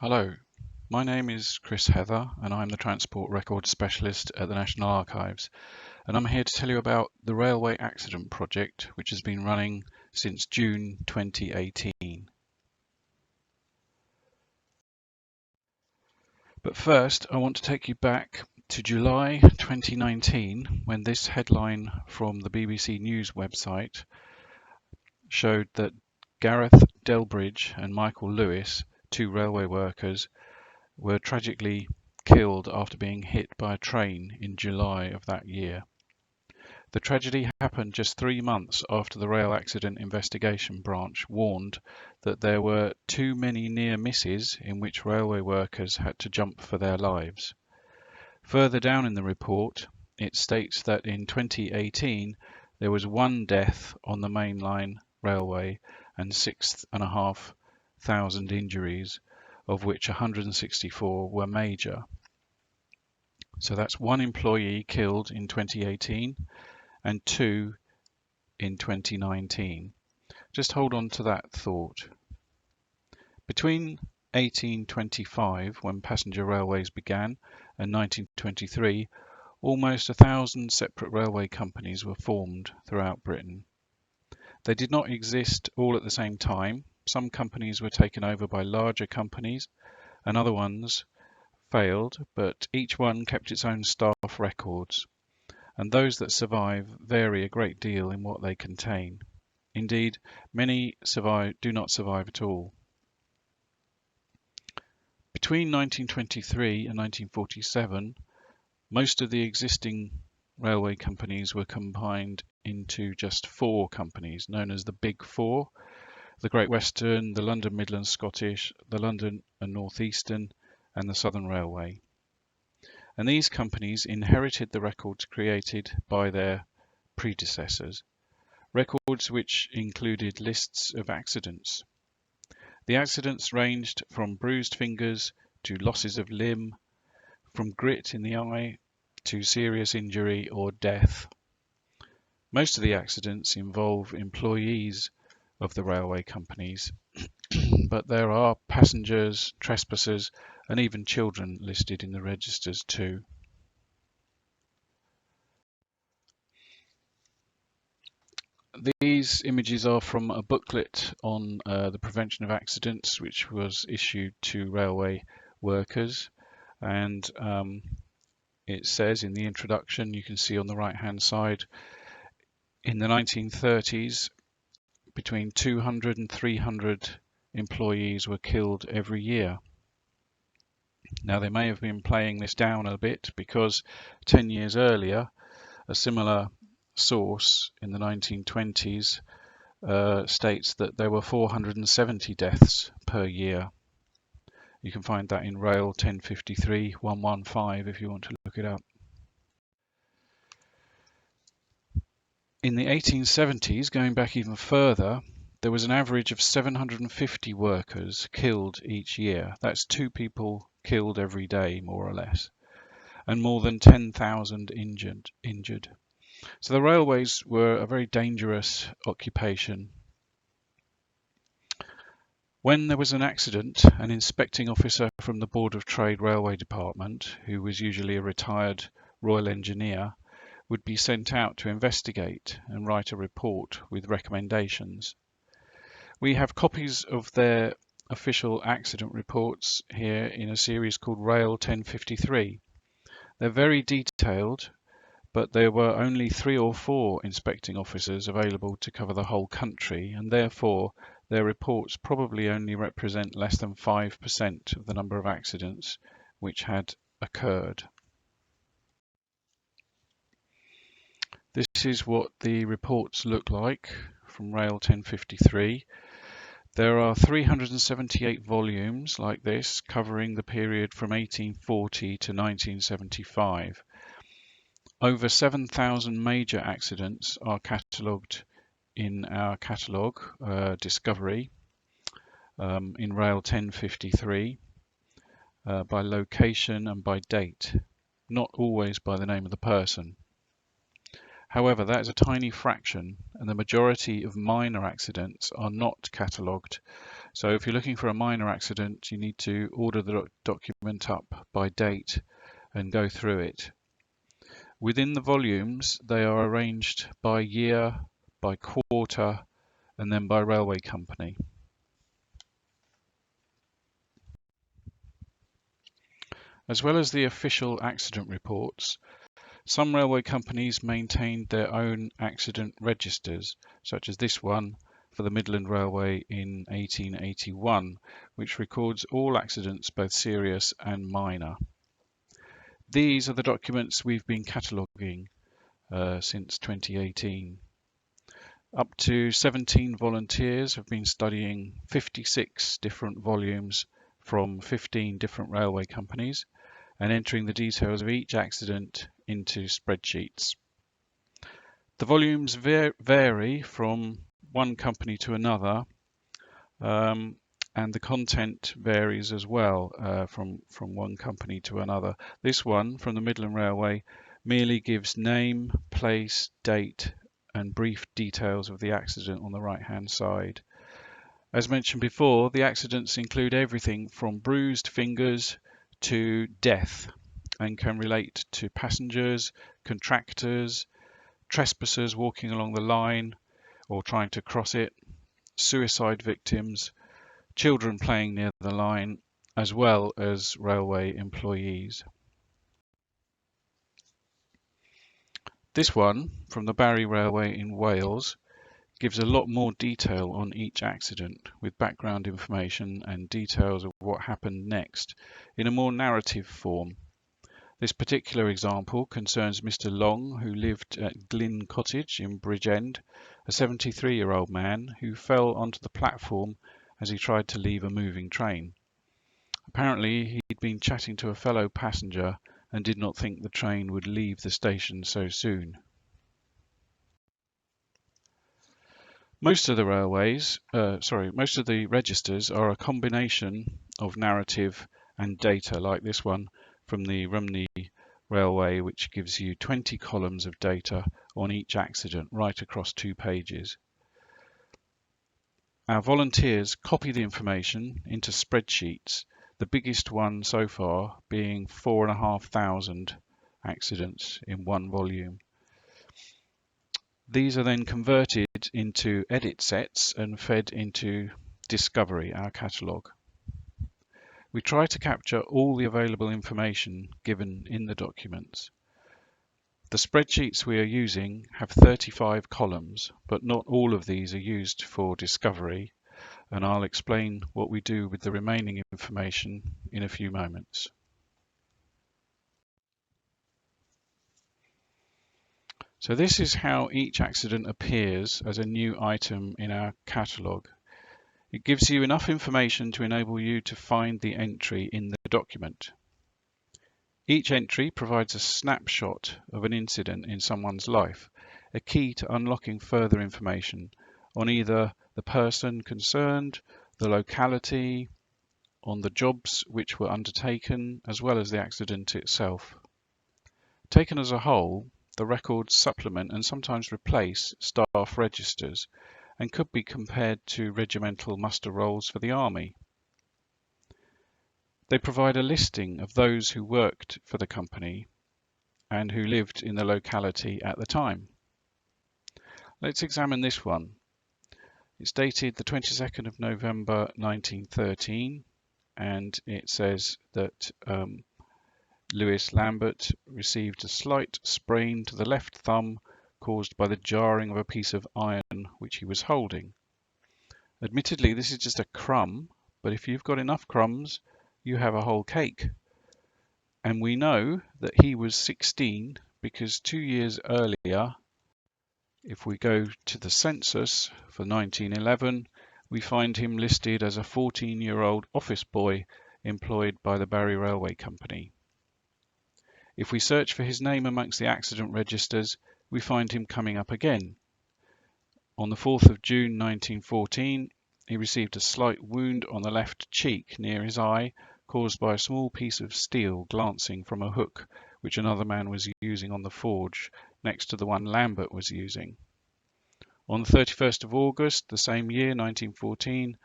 Hello, my name is Chris Heather and I'm the Transport Record Specialist at the National Archives, and I'm here to tell you about the Railway Accident Project, which has been running since June 2018. But first, I want to take you back to July 2019 when this headline from the BBC News website showed that Gareth Delbridge and Michael Lewis, two railway workers, were tragically killed after being hit by a train in July of that year. The tragedy happened just 3 months after the Rail Accident Investigation Branch warned that there were too many near misses in which railway workers had to jump for their lives. Further down in the report, it states that in 2018 there was 1 death on the mainline railway and 6,500 injuries, of which 164 were major. So that's 1 employee killed in 2018 and 2 in 2019. Just hold on to that thought. Between 1825, when passenger railways began, and 1923, almost 1,000 separate railway companies were formed throughout Britain. They did not exist all at the same time. Some companies were taken over by larger companies, and other ones failed, but each one kept its own staff records, and those that survive vary a great deal in what they contain. Indeed, many do not survive at all. Between 1923 and 1947, most of the existing railway companies were combined into just 4 companies, known as the Big Four: the Great Western, the London Midland Scottish, the London and North Eastern, and the Southern Railway. And these companies inherited the records created by their predecessors, records which included lists of accidents. The accidents ranged from bruised fingers to losses of limb, from grit in the eye to serious injury or death. Most of the accidents involve employees of the railway companies, but there are passengers, trespassers, and even children listed in the registers too. These images are from a booklet on the prevention of accidents, which was issued to railway workers, and it says in the introduction, you can see on the right hand side, in the 1930s between 200 and 300 employees were killed every year. Now, they may have been playing this down a bit because 10 years earlier a similar source in the 1920s states that there were 470 deaths per year. You can find that in Rail 1053 115 if you want to look it up. In the 1870s, going back even further, there was an average of 750 workers killed each year. That's 2 people killed every day, more or less, and more than 10,000 injured. So the railways were a very dangerous occupation. When there was an accident, an inspecting officer from the Board of Trade Railway Department, who was usually a retired Royal Engineer, would be sent out to investigate and write a report with recommendations. We have copies of their official accident reports here in a series called Rail 1053. They're very detailed, but there were only 3 or 4 inspecting officers available to cover the whole country, and therefore their reports probably only represent less than 5% of the number of accidents which had occurred. This is what the reports look like from Rail 1053. There are 378 volumes like this covering the period from 1840 to 1975. Over 7,000 major accidents are catalogued in our catalogue, Discovery, in Rail 1053, by location and by date, not always by the name of the person. However, that is a tiny fraction, and the majority of minor accidents are not catalogued So if you're looking for a minor accident, you need to order the document up by date and go through it. Within the volumes, they are arranged by year, by quarter, and then by railway company. As well as the official accident reports, some railway companies maintained their own accident registers, such as this one for the Midland Railway in 1881, which records all accidents, both serious and minor. These are the documents we've been cataloguing since 2018. Up to 17 volunteers have been studying 56 different volumes from 15 different railway companies and entering the details of each accident into spreadsheets. The volumes vary from one company to another, and the content varies as well from one company to another. This one from the Midland Railway merely gives name, place, date, and brief details of the accident on the right-hand side. As mentioned before, the accidents include everything from bruised fingers to death and can relate to passengers, contractors, trespassers walking along the line or trying to cross it, suicide victims, children playing near the line, as well as railway employees. This one, from the Barry Railway in Wales, gives a lot more detail on each accident, with background information and details of what happened next, in a more narrative form. This particular example concerns Mr. Long, who lived at Glyn Cottage in Bridgend, a 73-year-old man who fell onto the platform as he tried to leave a moving train. Apparently, he'd been chatting to a fellow passenger and did not think the train would leave the station so soon. Most of the registers are a combination of narrative and data, like this one from the Rumney Railway, which gives you 20 columns of data on each accident right across 2 pages. Our volunteers copy the information into spreadsheets, the biggest one so far being 4,500 accidents in one volume. These are then converted into edit sets and fed into Discovery, our catalogue. We try to capture all the available information given in the documents. The spreadsheets we are using have 35 columns, but not all of these are used for Discovery, and I'll explain what we do with the remaining information in a few moments. So this is how each accident appears as a new item in our catalogue. It gives you enough information to enable you to find the entry in the document. Each entry provides a snapshot of an incident in someone's life, a key to unlocking further information on either the person concerned, the locality, on the jobs which were undertaken, as well as the accident itself. Taken as a whole, the records supplement and sometimes replace staff registers and could be compared to regimental muster rolls for the army. They provide a listing of those who worked for the company and who lived in the locality at the time. Let's examine this one. It's dated the 22nd of November 1913, and it says that Lewis Lambert received a slight sprain to the left thumb caused by the jarring of a piece of iron which he was holding. Admittedly, this is just a crumb, but if you've got enough crumbs, you have a whole cake. And we know that he was 16 because 2 years earlier, if we go to the census for 1911, we find him listed as a 14-year-old office boy employed by the Barry Railway Company. If we search for his name amongst the accident registers, we find him coming up again. On the 4th of June 1914, he received a slight wound on the left cheek near his eye, caused by a small piece of steel glancing from a hook which another man was using on the forge next to the one Lambert was using. On the 31st of August, the same year, 1914,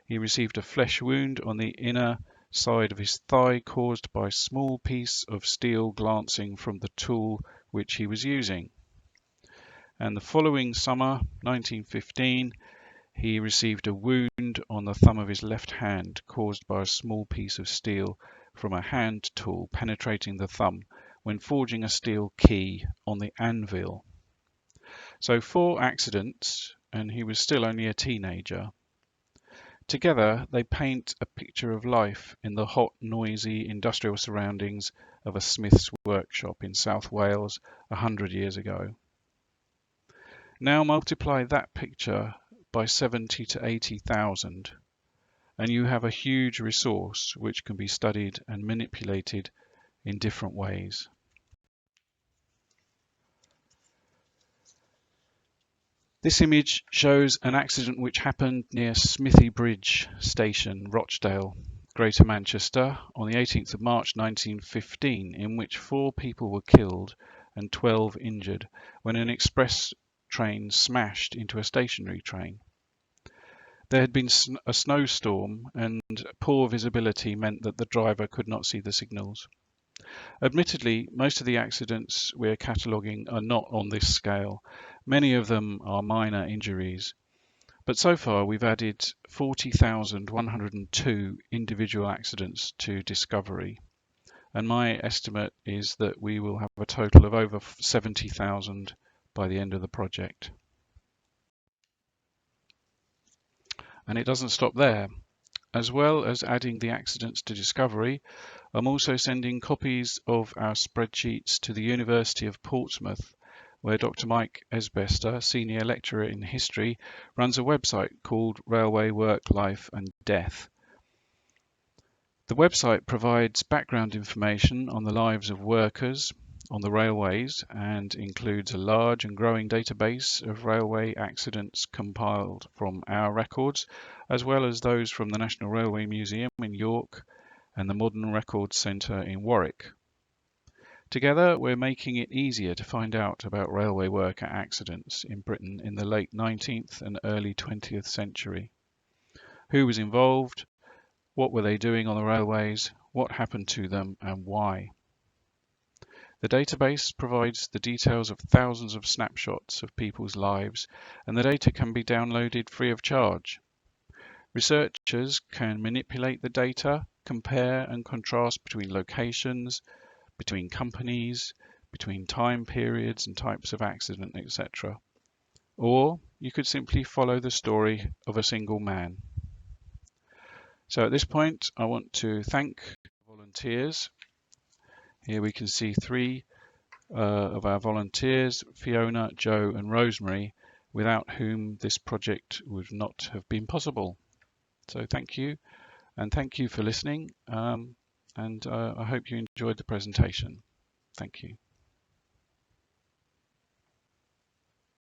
He received a flesh wound on the inner side of his thigh caused by a small piece of steel glancing from the tool which he was using. And the following summer, 1915, he received a wound on the thumb of his left hand caused by a small piece of steel from a hand tool penetrating the thumb when forging a steel key on the anvil. So 4 accidents, and he was still only a teenager. Together, they paint a picture of life in the hot, noisy, industrial surroundings of a smith's workshop in South Wales 100 years ago. Now multiply that picture by 70 to 80,000, and you have a huge resource which can be studied and manipulated in different ways. This image shows an accident which happened near Smithy Bridge Station, Rochdale, Greater Manchester, on the 18th of March 1915, in which 4 people were killed and 12 injured when an express train smashed into a stationary train. There had been a snowstorm, and poor visibility meant that the driver could not see the signals. Admittedly, most of the accidents we're cataloguing are not on this scale. Many of them are minor injuries. But so far we've added 40,102 individual accidents to Discovery. And my estimate is that we will have a total of over 70,000 by the end of the project. And it doesn't stop there. As well as adding the accidents to Discovery, I'm also sending copies of our spreadsheets to the University of Portsmouth, where Dr. Mike Esbester, Senior Lecturer in History, runs a website called Railway Work, Life and Death. The website provides background information on the lives of workers on the railways and includes a large and growing database of railway accidents compiled from our records, as well as those from the National Railway Museum in York and the Modern Records Centre in Warwick. Together, we're making it easier to find out about railway worker accidents in Britain in the late 19th and early 20th century. Who was involved? What were they doing on the railways? What happened to them and why? The database provides the details of thousands of snapshots of people's lives, and the data can be downloaded free of charge. Researchers can manipulate the data, compare and contrast between locations, between companies, between time periods and types of accident, etc. Or you could simply follow the story of a single man. So at this point, I want to thank volunteers. Here we can see 3 of our volunteers, Fiona, Joe and Rosemary, without whom this project would not have been possible. So thank you, and thank you for listening, and I hope you enjoyed the presentation. Thank you.